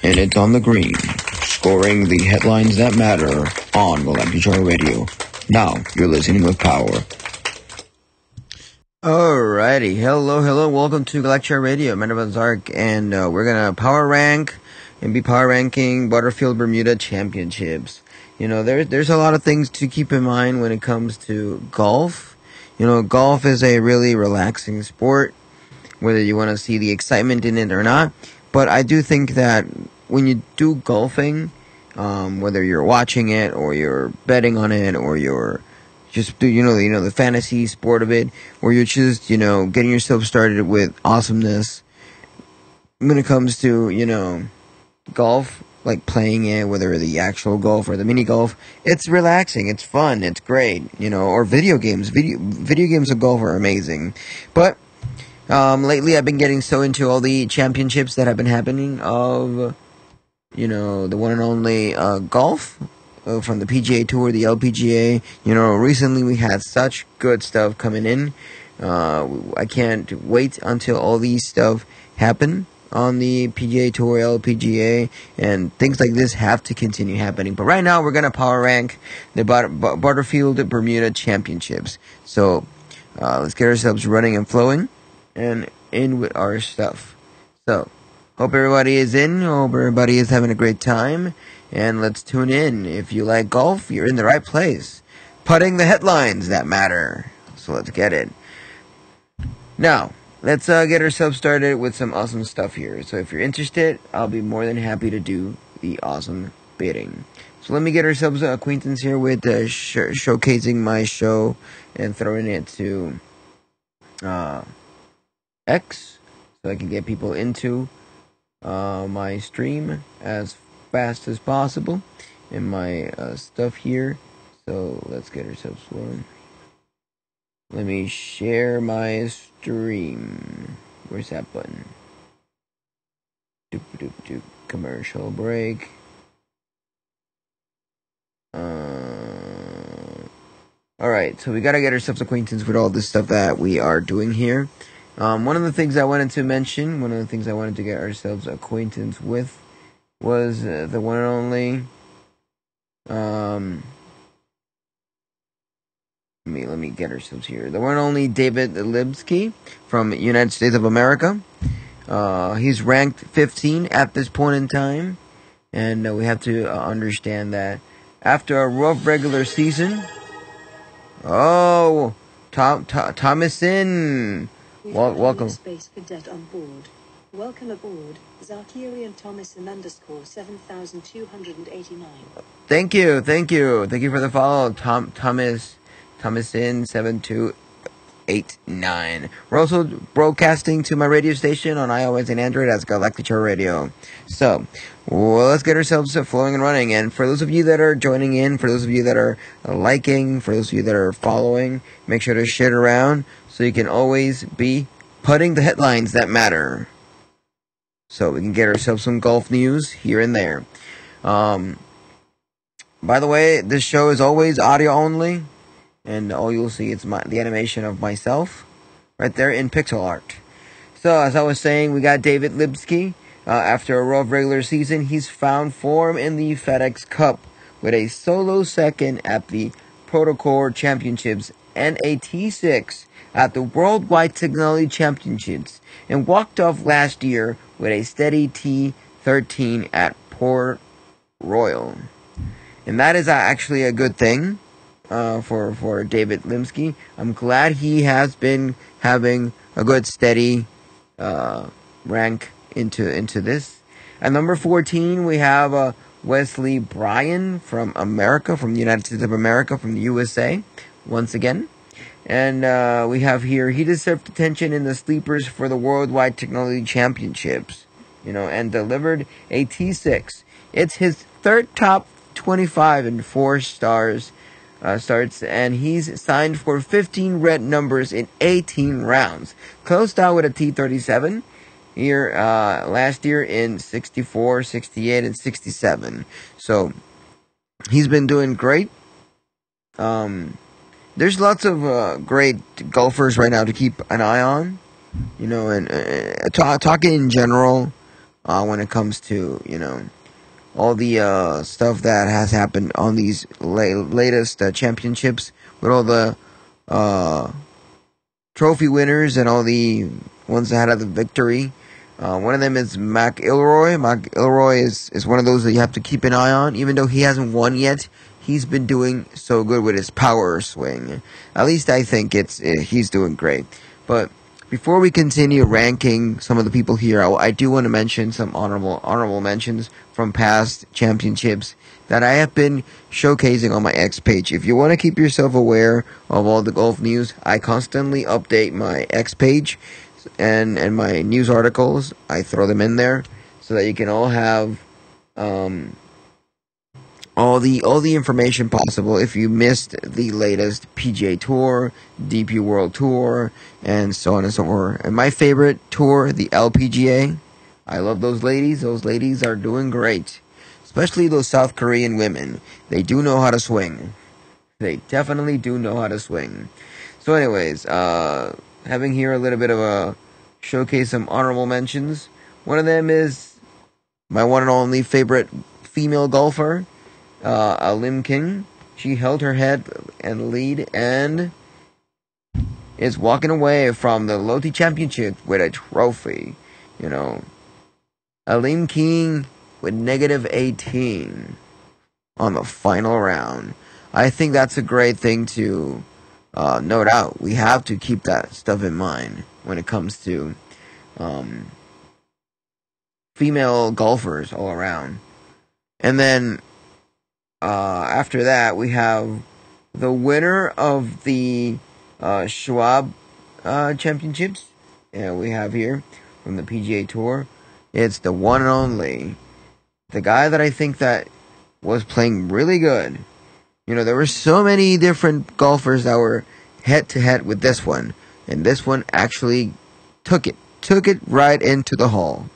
and it's on the green, scoring the headlines that matter on Galactic Radio. Now, you're listening with power. Alrighty, hello, welcome to Galactic Radio. My name is Zark, and we're gonna power rank and be power ranking Butterfield Bermuda Championships. You know, there's a lot of things to keep in mind when it comes to golf. You know, golf is a really relaxing sport, whether you want to see the excitement in it or not. But I do think that when you do golfing, whether you're watching it or you're betting on it or you're just the fantasy sport of it, or you're just getting yourself started with awesomeness when it comes to golf, like playing it, whether the actual golf or the mini golf, it's relaxing, it's fun, it's great, or video games. Video games of golf are amazing. But lately I've been getting so into all the championships that have been happening of, the one and only golf from the PGA Tour, the LPGA. Recently we had such good stuff coming in. I can't wait until all these stuff happen on the PGA Tour, LPGA, and things like this have to continue happening. But right now, we're going to power rank the Butterfield Bermuda Championships. So, let's get ourselves running and flowing, and in with our stuff. So, hope everybody is in, hope everybody is having a great time, and let's tune in. If you like golf, you're in the right place. Putting the headlines that matter. So, let's get it. Now, let's get ourselves started with some awesome stuff here. So if you're interested, I'll be more than happy to do the awesome bidding. So let me get ourselves acquaintance here with showcasing my show and throwing it to X, so I can get people into my stream as fast as possible and my stuff here. So let's get ourselves flowing. Let me share my stream. Where's that button? Doop. Commercial break. Alright, so we gotta get ourselves acquainted with all this stuff that we are doing here. One of the things I wanted to mention, one of the things I wanted to get ourselves acquainted with was the one and only Let me get ourselves here. The one and only David Libsky from United States of America. He's ranked 15 at this point in time. And we have to understand that after a rough regular season... Oh! Thomason! Welcome. Space cadet on board. Welcome aboard, Zarkirian Thomason _ 7289. Thank you for the follow, Thomason 7289. We're also broadcasting to my radio station on iOS and Android as Galactic Radio. So, let's get ourselves flowing and running. And for those of you that are joining in, for those of you that are liking, for those of you that are following, make sure to share it around so you can always be putting the headlines that matter. So we can get ourselves some golf news here and there. By the way, this show is always audio only. And all you'll see is the animation of myself right there in pixel art. So, as I was saying, we got David Libsky. After a rough regular season, he's found form in the FedEx Cup with a solo second at the Protocol Championships and a T6 at the Worldwide Technology Championships, and walked off last year with a steady T13 at Port Royal. And that is actually a good thing. For David Limsky. I'm glad he has been having a good steady rank into this. At number 14 we have Wesley Bryan from America, from the United States of America, from the USA once again. And we have here, he deserved attention in the sleepers for the Worldwide Technology Championships, and delivered a T6. It's his third top 25 and 4 stars starts, and he's signed for 15 red numbers in 18 rounds. Closed out with a T37 here last year in 64, 68, and 67. So he's been doing great. There's lots of great golfers right now to keep an eye on, and talking in general. when it comes to, all the stuff that has happened on these latest championships with all the uh, trophy winners and all the ones that had the victory. One of them is McIlroy. McIlroy is one of those that you have to keep an eye on. Even though he hasn't won yet, he's been doing so good with his power swing. At least I think he's doing great. But before we continue ranking some of the people here, I do want to mention some honorable mentions from past championships that I have been showcasing on my X page. If you want to keep yourself aware of all the golf news, I constantly update my X page and my news articles. I throw them in there so that you can all have all the information possible. If you missed the latest PGA Tour, DP World Tour, and so on and so forth. And my favorite tour, the LPGA. I love those ladies. Those ladies are doing great. Especially those South Korean women. They do know how to swing. They definitely do know how to swing. So anyways, having here a little bit of a showcase some honorable mentions. One of them is my one and only favorite female golfer, Lim King. She held her head and lead and is walking away from the Lotte Championship with a trophy. Lim King with negative 18 on the final round. I think that's a great thing to note out. We have to keep that stuff in mind when it comes to female golfers all around. And then after that, we have the winner of the Schwab Championships. Yeah, we have here from the PGA Tour. It's the one and only, the guy that I think that was playing really good. There were so many different golfers that were head to head with this one, and this one actually took it right into the hole.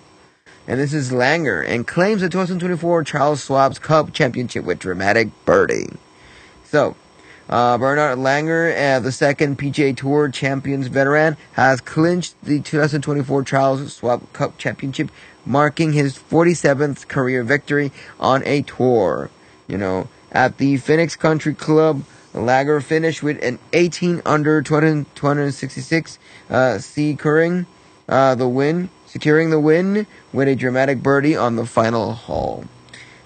And this is Langer, and claims the 2024 Charles Schwab Cup Championship with dramatic birdie. So, Bernard Langer, the second PGA Tour Champions veteran, has clinched the 2024 Charles Schwab Cup Championship, marking his 47th career victory on a tour. At the Phoenix Country Club, Langer finished with an 18 under 266, securing the win with a dramatic birdie on the final hole.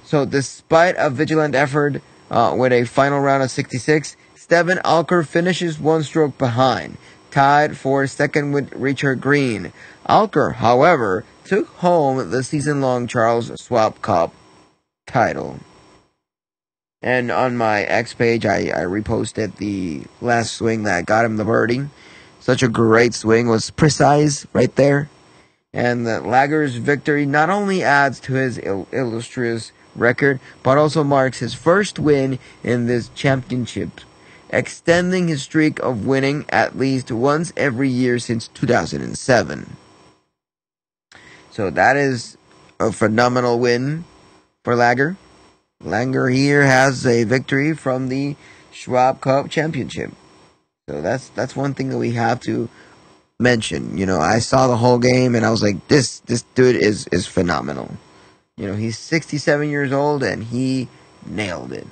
So, despite a vigilant effort with a final round of 66, Steven Alker finishes one stroke behind, tied for second with Richard Green. Alker, however, took home the season-long Charles Schwab Cup title. And on my X page, I reposted the last swing that got him the birdie. Such a great swing, was precise right there. And Lager's victory not only adds to his illustrious record, but also marks his first win in this championship, extending his streak of winning at least once every year since 2007. So that is a phenomenal win for Langer. Langer here has a victory from the Schwab Cup Championship. So that's one thing that we have to mention. I saw the whole game and I was like, this dude is phenomenal. He's 67 years old and he nailed it.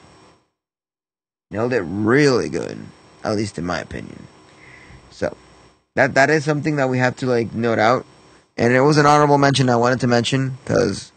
Nailed it really good, at least in my opinion. So that is something that we have to note out. And it was an honorable mention I wanted to mention because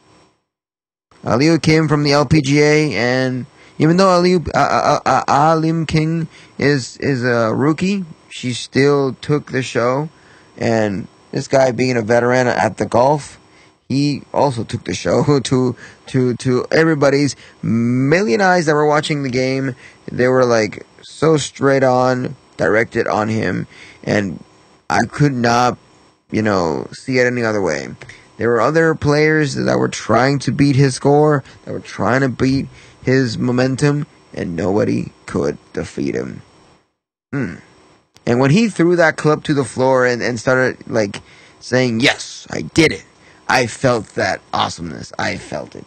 Liu Kim from the LPGA, and even though Lim King is a rookie, she still took the show. And this guy, being a veteran at the golf, he also took the show to everybody's million eyes that were watching the game. They were so straight on, directed on him, and I could not, see it any other way. There were other players that were trying to beat his score, that were trying to beat his momentum, and nobody could defeat him. And when he threw that club to the floor and started saying, "Yes, I did it," I felt that awesomeness. I felt it.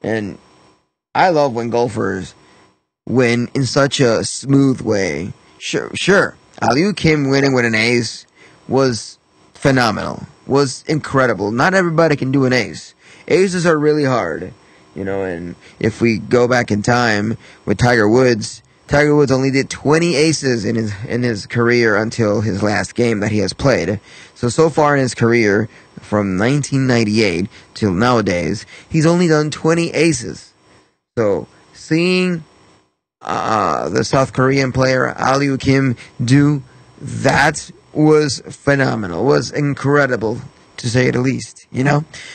And I love when golfers win in such a smooth way. Sure. Liu Kim winning with an ace was phenomenal. was incredible. Not everybody can do an ace. Aces are really hard, and if we go back in time with Tiger Woods only did 20 aces in his career until his last game that he has played. So far in his career, from 1998 till nowadays, he's only done 20 aces. So seeing the South Korean player Aliu Kim do that was phenomenal, was incredible to say the least.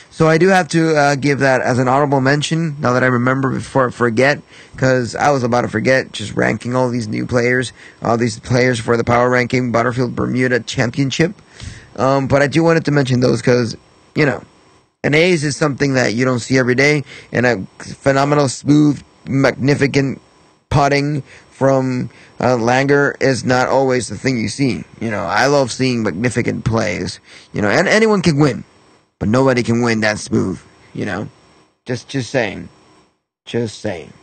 So I do have to give that as an honorable mention now that I remember before I forget, because I was about to forget just ranking all these new players, all these players for the Power Ranking Butterfield Bermuda Championship. But I do wanted to mention those because, an ace is something that you don't see every day, and a phenomenal, smooth, magnificent putting from Langer is not always the thing you see. I love seeing magnificent plays, and anyone can win, but nobody can win that smooth, Just saying. Just saying.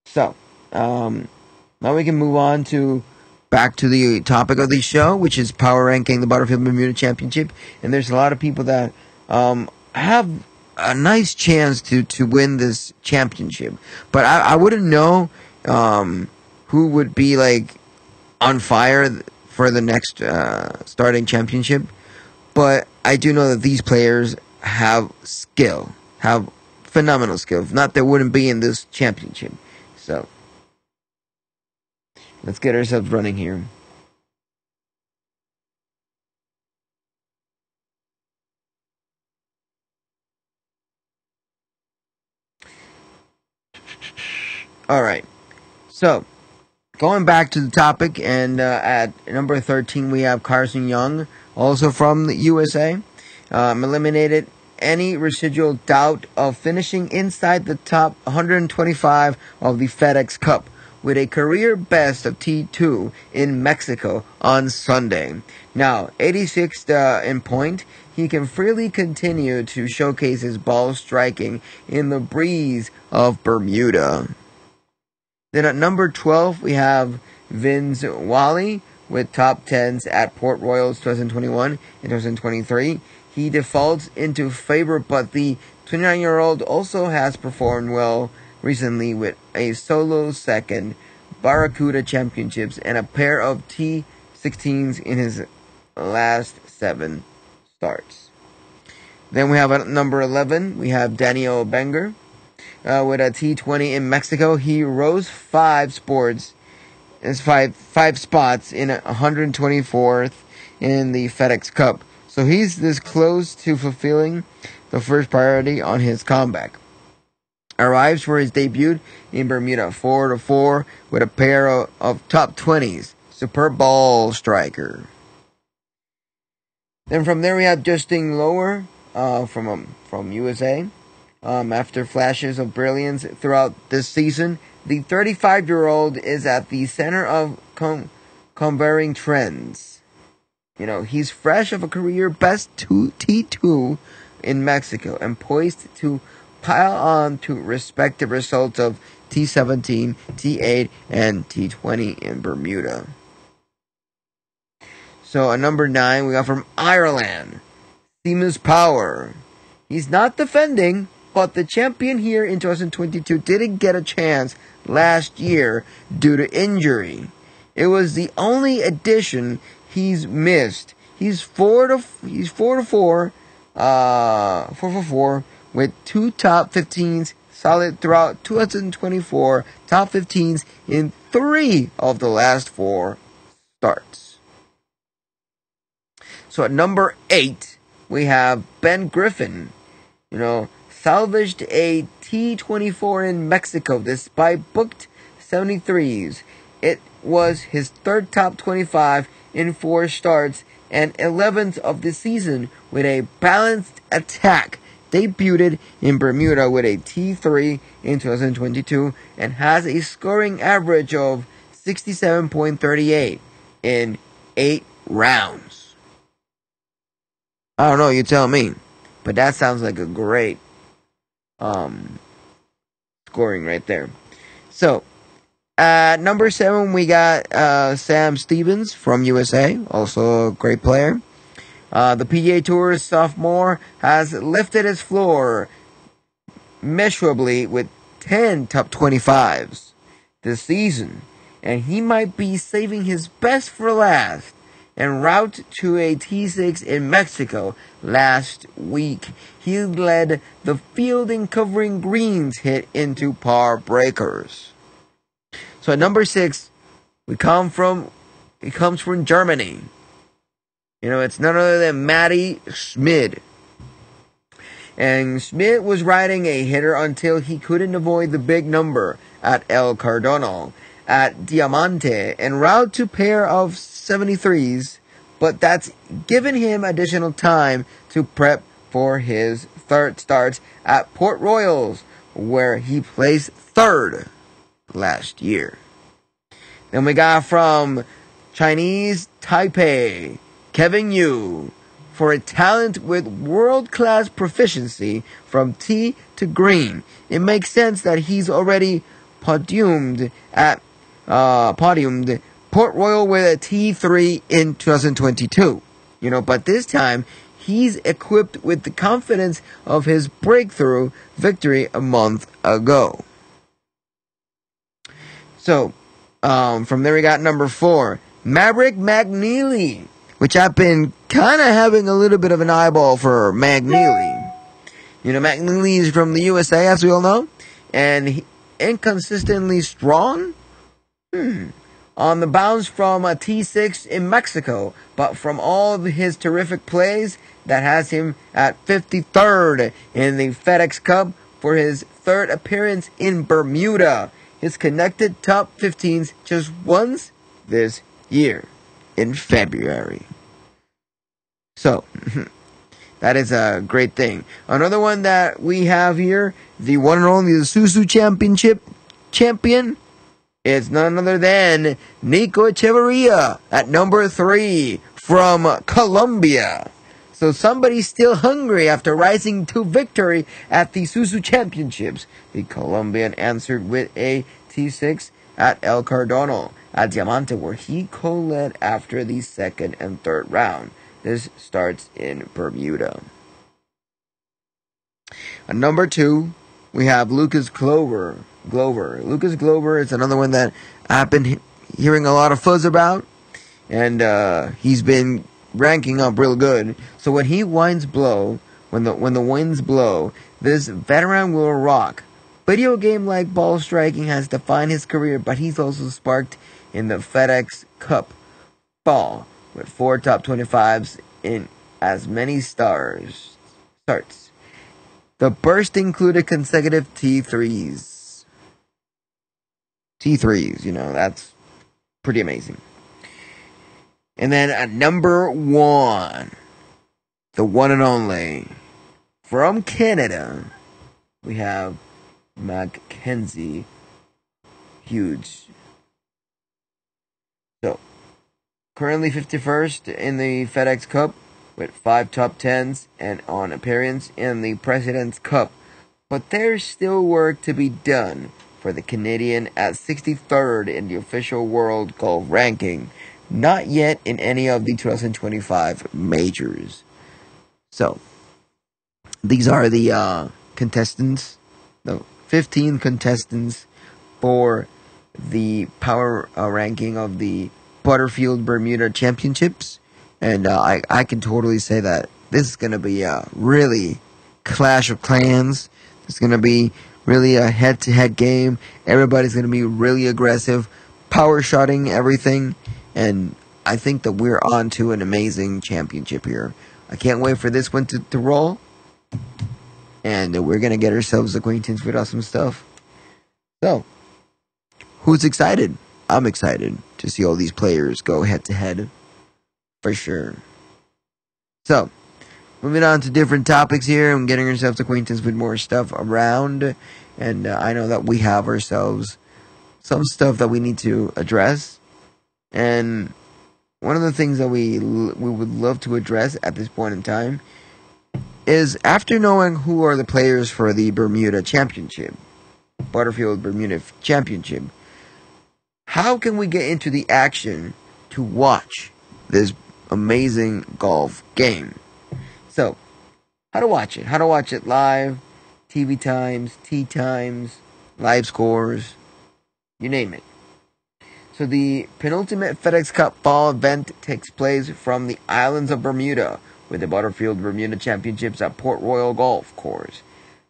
So, now we can move on to back to the topic of the show, which is power ranking the Butterfield Bermuda Championship. And there's a lot of people that have a nice chance to win this championship. But I wouldn't know who would be on fire for the next starting championship. But I do know that these players have skill, have phenomenal skill. If not, they wouldn't be in this championship. So let's get ourselves running here. All right. So, going back to the topic, and at number 13, we have Carson Young, also from the USA. Eliminated any residual doubt of finishing inside the top 125 of the FedEx Cup with a career best of T2 in Mexico on Sunday. Now, 86th in point, he can freely continue to showcase his ball striking in the breeze of Bermuda. Then at number 12, we have Vince Wally with top 10s at Port Royals 2021 and 2023. He defaults into favor, but the 29-year-old also has performed well recently with a solo second, Barracuda Championships, and a pair of T16s in his last 7 starts. Then we have at number 11, we have Daniel Benger. With a T20 in Mexico, he rose 5 spots in 124th in the FedEx Cup. So he's this close to fulfilling the first priority on his comeback. Arrives for his debut in Bermuda 4-4 with a pair of top 20s. Superb ball striker. Then from there we have Justin Lower from USA. After flashes of brilliance throughout this season, the 35-year-old is at the center of converging trends. He's fresh of a career best T2 in Mexico and poised to pile on to respective results of T17, T8, and T20 in Bermuda. So at number 9, we got from Ireland, Seamus Power. He's not defending, but the champion here in 2022 didn't get a chance last year due to injury. It was the only edition he's missed. He's 4-4 with 2 top 15s solid throughout 2024. Top 15s in 3 of the last 4 starts. So at number 8, we have Ben Griffin. Salvaged a T24 in Mexico despite booked 73s. It was his 3rd top 25 in 4 starts and 11th of the season with a balanced attack. Debuted in Bermuda with a T3 in 2022 and has a scoring average of 67.38 in 8 rounds. I don't know, you tell me. But that sounds like a great scoring right there. So, At number 7, we got Sam Stevens from USA, also a great player. The PGA Tour's sophomore has lifted his floor measurably with 10 top 25s this season, and he might be saving his best for last. En route to a T6 in Mexico last week, he led the field in covering greens hit into par breakers. So at number 6, it comes from Germany. It's none other than Matty Schmid. And Schmidt was riding a hitter until he couldn't avoid the big number at El Cardonal at Diamante en route to pair of 73s, but that's given him additional time to prep for his third starts at Port Royals, where he placed third last year. Then we got from Chinese Taipei, Kevin Yu, for a talent with world-class proficiency from tee to green. It makes sense that he's already podiumed Port Royal with a T3 in 2022. But this time he's equipped with the confidence of his breakthrough victory a month ago. So, from there we got number 4, Maverick McNeely, which I've been kind of having a little bit of an eyeball for McNeely. McNeely is from the USA, as we all know, and inconsistently strong. On the bounce from a T6 in Mexico, but from all of his terrific plays, that has him at 53rd in the FedEx Cup for his third appearance in Bermuda. His connected top 15s just once this year, in February. So, that is a great thing. Another one that we have here, the one and only Suzu Championship champion, is none other than Nico Echeverria at number 3 from Colombia. So somebody's still hungry after rising to victory at the Suzu Championships. The Colombian answered with a T6 at El Cardonal at Diamante, where he co-led after the second and third round. This starts in Bermuda. At number 2, we have Lucas Glover. Lucas Glover is another one that I've been hearing a lot of fuzz about, and he's been ranking up real good. So when the winds blow, this veteran will rock. Video game-like ball striking has defined his career, but he's also sparked in the FedEx Cup ball with 4 top 25s in as many starts. The burst included consecutive T3s. That's pretty amazing. And then at number 1, the one and only, from Canada, we have Mackenzie Hughes. So, currently 51st in the FedEx Cup with 5 top 10s and on appearance in the President's Cup. But there's still work to be done for the Canadian at 63rd in the official world golf ranking. Not yet in any of the 2025 majors. So, these are the contestants, the 15 contestants for the power ranking of the Butterfield Bermuda Championships. And I can totally say that this is going to be a really clash of clans. It's going to be really a head-to-head game. Everybody's going to be really aggressive, power-shotting everything. And I think that we're on to an amazing championship here. I can't wait for this one to roll. And we're going to get ourselves acquainted with awesome stuff. So, who's excited? I'm excited to see all these players go head-to-head. For sure. So, moving on to different topics here and getting ourselves acquainted with more stuff around. And I know that we have ourselves some stuff that we need to address. And one of the things that we would love to address at this point in time is, after knowing who are the players for the Bermuda Championship, Butterfield Bermuda Championship, how can we get into the action to watch this amazing golf game? So, how to watch it? How to watch it live, TV times, tee times, live scores, you name it. So the penultimate FedEx Cup fall event takes place from the islands of Bermuda with the Butterfield Bermuda Championships at Port Royal Golf Course.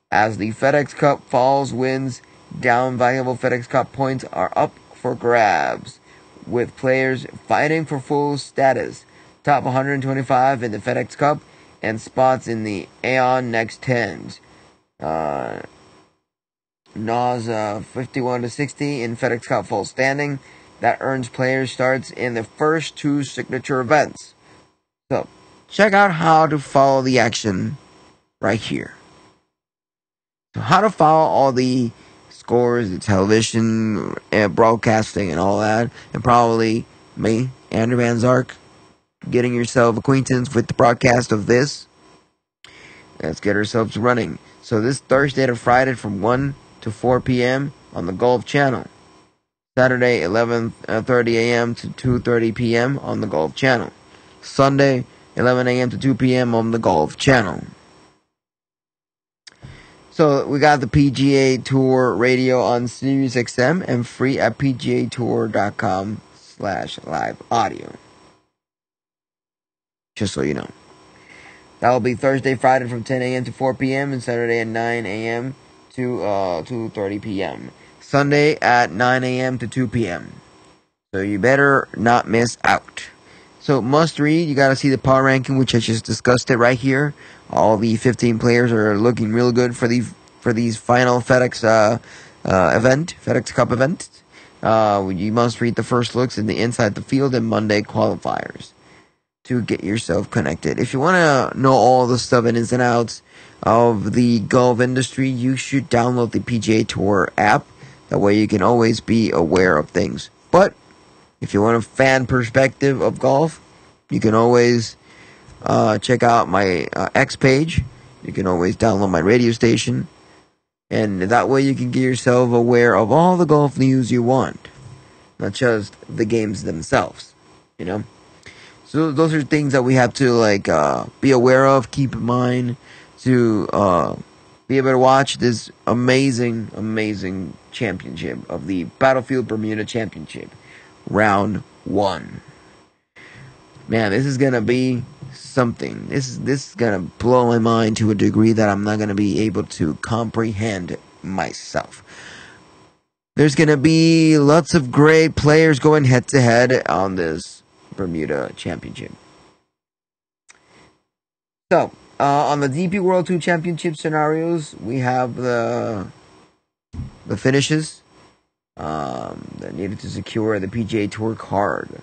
As the FedEx Cup falls wins down, valuable FedEx Cup points are up for grabs, with players fighting for full status. Top 125 in the FedEx Cup and spots in the Aon Next 10s. NOS 51 to 60 in FedEx Cup full standing. That earns players starts in the first two signature events. So, check out how to follow the action right here. So, how to follow all the scores, the television, broadcasting, and all that, and probably me, Andrew Van Zark, getting yourself acquaintance with the broadcast of this. Let's get ourselves running. So, this Thursday to Friday from 1 to 4 p.m. on the Golf Channel. Saturday, 11:30 a.m. to 2:30 p.m. on the Golf Channel. Sunday, 11 a.m. to 2 p.m. on the Golf Channel. So we got the PGA Tour radio on Sirius XM and free at pgatour.com/live audio. Just so you know. That will be Thursday, Friday from 10 a.m. to 4 p.m. and Saturday at 9 a.m. to 2:30 p.m. Sunday at 9 a.m. to 2 p.m. So you better not miss out. So must read, you got to see the power ranking, which I just discussed it right here. All the 15 players are looking real good for these final FedEx FedEx Cup event. You must read the first looks in the inside the field and Monday qualifiers to get yourself connected. If you want to know all the stuff and ins and outs of the golf industry, you should download the PGA Tour app. That way you can always be aware of things. But if you want a fan perspective of golf, you can always check out my X page. You can always download my radio station. And that way you can get yourself aware of all the golf news you want. Not just the games themselves. You know? So those are things that we have to be aware of, keep in mind, to be able to watch this amazing championship of the Butterfield Bermuda Championship, round 1. Man, this is gonna be something. This is gonna blow my mind to a degree that I'm not gonna be able to comprehend myself. There's gonna be lots of great players going head to head on this Bermuda Championship. So, on the DP World Tour Championship scenarios, we have the finishes that needed to secure the PGA Tour card.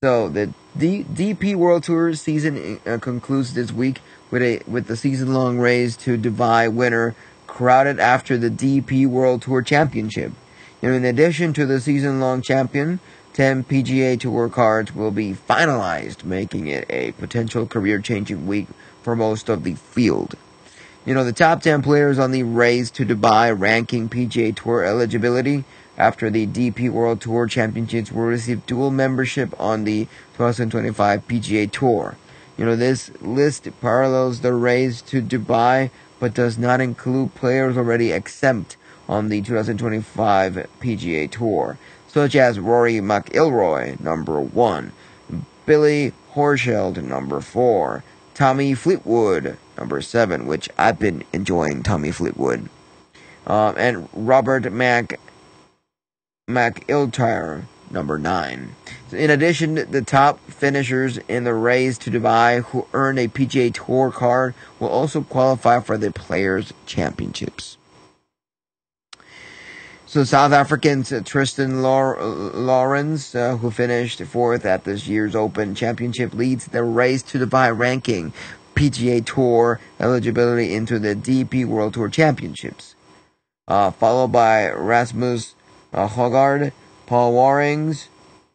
So the DP World Tour season concludes this week with the season-long race to Dubai winner crowded after the DP World Tour Championship. In addition to the season-long champion, 10 PGA Tour cards will be finalized, making it a potential career-changing week for most of the field. The top 10 players on the race to Dubai ranking PGA Tour eligibility after the DP World Tour Championships will receive dual membership on the 2025 PGA Tour. This list parallels the race to Dubai, but does not include players already exempt on the 2025 PGA Tour, such as Rory McIlroy, number 1, Billy Horschel, number 4, Tommy Fleetwood, number 7, which I've been enjoying Tommy Fleetwood, and Robert McIltyre, number 9. So in addition, the top finishers in the race to Dubai who earn a PGA Tour card will also qualify for the Players' Championships. So South Africans Tristan Lawrence, who finished 4th at this year's Open Championship, leads the race to Dubai ranking PGA Tour eligibility into the DP World Tour Championships. Followed by Rasmus Højgaard, Paul Warrings,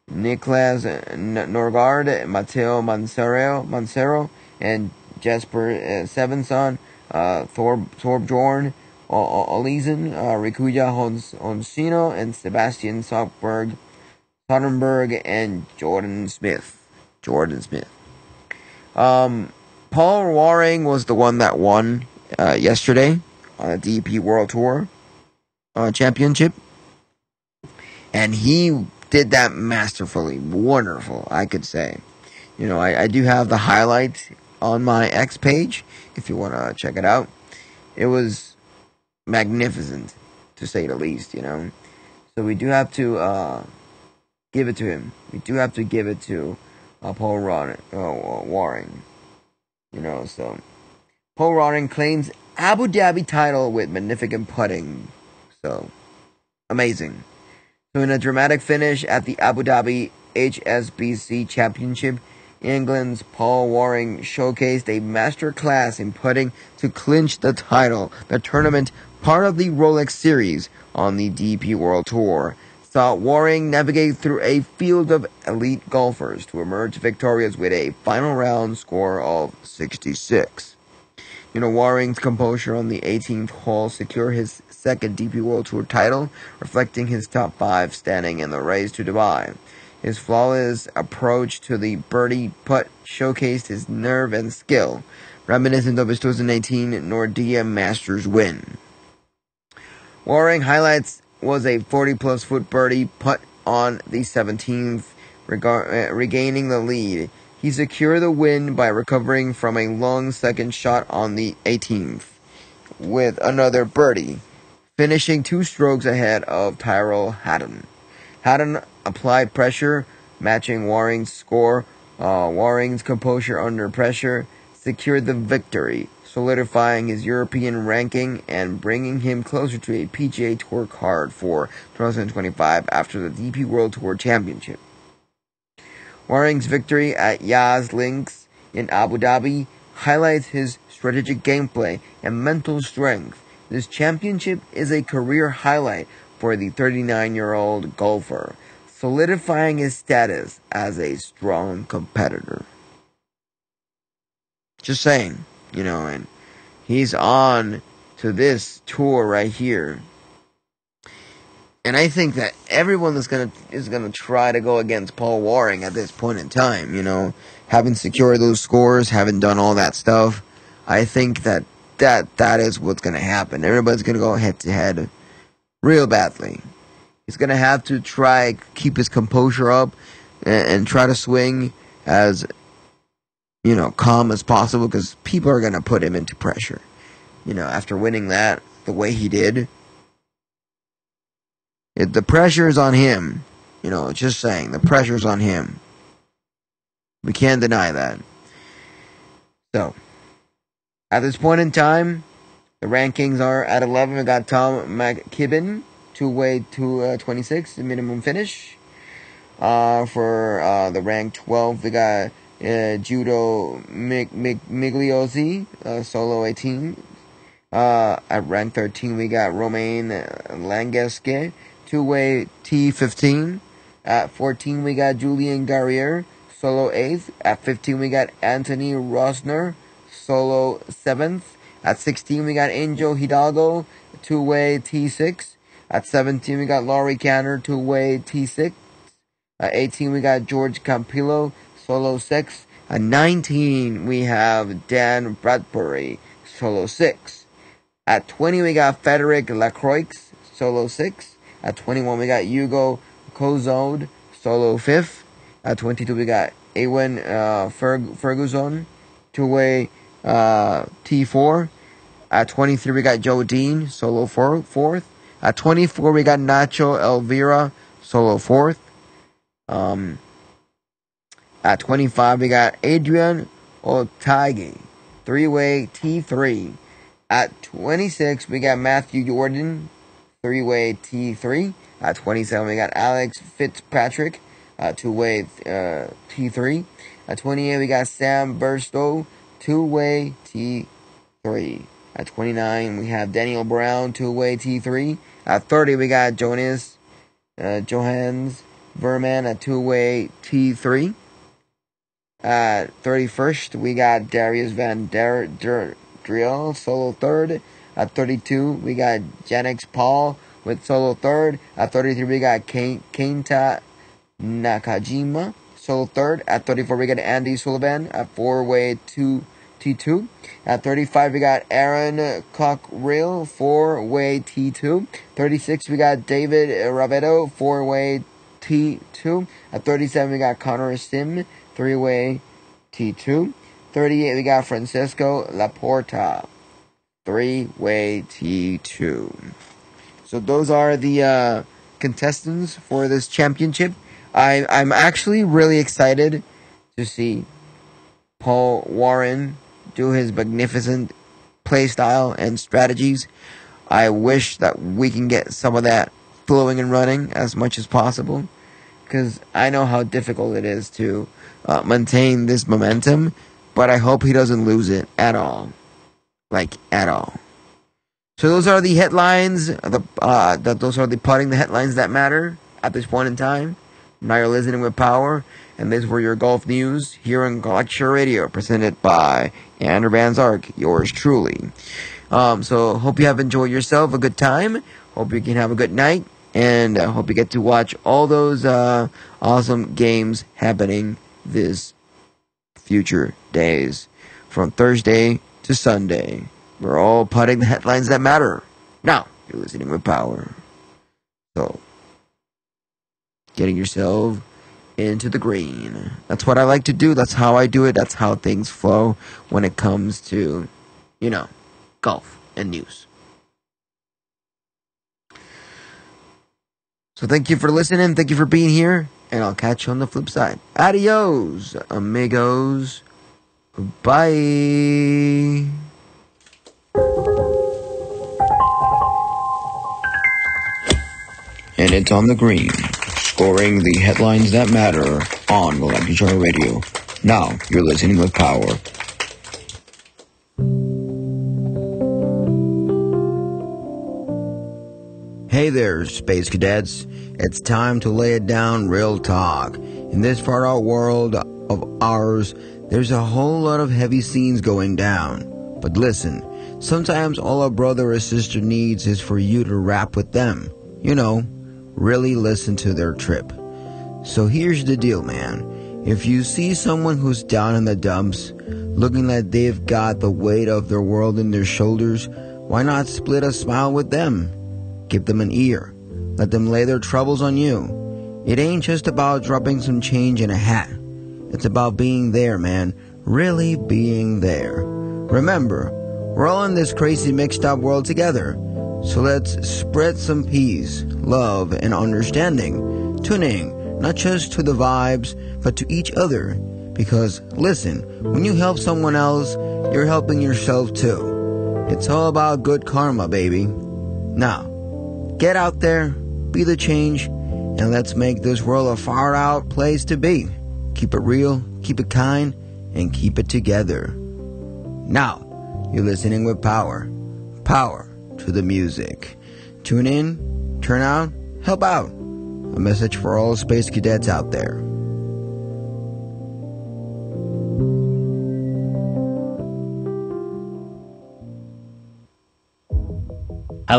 Niklas Norgaard, Matteo Mancero, and Jesper Svensson, Thorbjorn Olesen, Rikuya Honsino, and Sebastian Sockberg Sonnenberg, and Jordan Smith. Paul Waring was the one that won yesterday on the DP World Tour Championship, and he did that masterfully, wonderful, I could say. I do have the highlight on my X page if you want to check it out. It was magnificent, to say the least. So we do have to give it to him. We do have to give it to Paul Waring. So Paul Waring claims Abu Dhabi title with magnificent putting. So amazing. So in a dramatic finish at the Abu Dhabi HSBC Championship, England's Paul Waring showcased a masterclass in putting to clinch the title. The tournament, part of the Rolex Series on the DP World Tour, saw Waring navigate through a field of elite golfers to emerge victorious with a final round score of 66. Waring's composure on the 18th hole secured his second DP World Tour title, reflecting his top 5 standing in the race to Dubai. His flawless approach to the birdie putt showcased his nerve and skill, reminiscent of his 2018 Nordea Masters win. Waring highlights was a 40-plus foot birdie putt on the 17th, regaining the lead. He secured the win by recovering from a long second shot on the 18th with another birdie, finishing 2 strokes ahead of Tyrrell Hatton. Hatton applied pressure, matching Waring's score. Waring's composure under pressure secured the victory, solidifying his European ranking and bringing him closer to a PGA Tour card for 2025 after the DP World Tour Championship. Waring's victory at Yas Links in Abu Dhabi highlights his strategic gameplay and mental strength. This championship is a career highlight for the 39-year-old golfer, solidifying his status as a strong competitor. Just saying, and he's on to this tour right here. And I think that everyone is gonna try to go against Paul Waring at this point in time. Having secured those scores, having done all that stuff, I think that is what's gonna happen. Everybody's gonna go head to head, real badly. He's gonna have to try keep his composure up and try to swing as calm as possible, because people are gonna put him into pressure. After winning that the way he did. The pressure is on him. Just saying, the pressure's on him. We can't deny that. So, at this point in time, the rankings are at 11. We got Tom McKibben, two-way to 26, the minimum finish. For the rank 12, we got Judo Migliozzi, solo 18. At rank 13, we got Romain Langeske, two-way T15. At 14, we got Julian Garrier, solo 8th. At 15, we got Anthony Rosner, solo 7th. At 16, we got Angel Hidalgo, two-way T6. At 17, we got Laurie Canner, two-way T6. At 18, we got George Campillo, solo 6. At 19, we have Dan Bradbury, solo 6. At 20, we got Frederic Lacroix, solo 6. At 21, we got Hugo Kozode, solo 5th. At 22, we got Ewan Ferguson, two-way T4. At 23, we got Joe Dean, solo 4th. At 24, we got Nacho Elvira, solo 4th. At 25, we got Adrian Otaegi, three-way T3. At 26, we got Matthew Jordan, three-way T3. At 27, we got Alex Fitzpatrick, two-way T3. At 28, we got Sam Burstow, two-way T3. At 29, we have Daniel Brown, two-way T3. At 30, we got Johannes Verman, a two-way T3. At 31st, we got Darius Van Driel, solo 3rd. At 32, we got Janix Paul with solo 3rd. At 33, we got Kenta Nakajima, solo third. At 34, we got Andy Sullivan at 4-way T2. At 35, we got Aaron Cockrill, 4-way T2. 36, we got David Ravetto, 4-way T2. At 37, we got Connor Sim, 3-way T2. 38, we got Francesco Laporta, 3-way T2. So those are the contestants for this championship. I'm actually really excited to see Paul Warren do his magnificent play style and strategies. I wish that we can get some of that flowing and running as much as possible, because I know how difficult it is to maintain this momentum, but I hope he doesn't lose it at all. Like, at all. So those are the headlines, those are the headlines that matter at this point in time. Now you're listening with Power, and these were your golf news here on Lecture Radio, presented by Andrew Van Zark, yours truly. So hope you have enjoyed yourself, a good time. Hope you can have a good night, and hope you get to watch all those awesome games happening this future days, from Thursday to Sunday. We're all putting the headlines that matter. Now you're listening with Power. So, getting yourself into the green. That's what I like to do. That's how I do it. That's how things flow when it comes to, golf and news. So thank you for listening. Thank you for being here. And I'll catch you on the flip side. Adios, amigos. Bye. And it's on the green, scoring the headlines that matter on Lecture Radio. Now you're listening with Power. Hey there, Space Cadets. It's time to lay it down real talk. In this far out world of ours, there's a whole lot of heavy scenes going down. But listen, sometimes all a brother or sister needs is for you to rap with them. Really listen to their trip. So here's the deal, man. If you see someone who's down in the dumps, looking like they've got the weight of their world in their shoulders, why not split a smile with them? Give them an ear. Let them lay their troubles on you. It ain't just about dropping some change in a hat. It's about being there, man. Really being there. Remember, we're all in this crazy mixed up world together. So let's spread some peace, love, and understanding. Tuning not just to the vibes, but to each other. Because, listen, when you help someone else, you're helping yourself too. It's all about good karma, baby. Now, get out there, be the change, and let's make this world a far out place to be. Keep it real, keep it kind, and keep it together. Now, you're listening with Power. Power to the music. Tune in, turn out, help out. A message for all space cadets out there.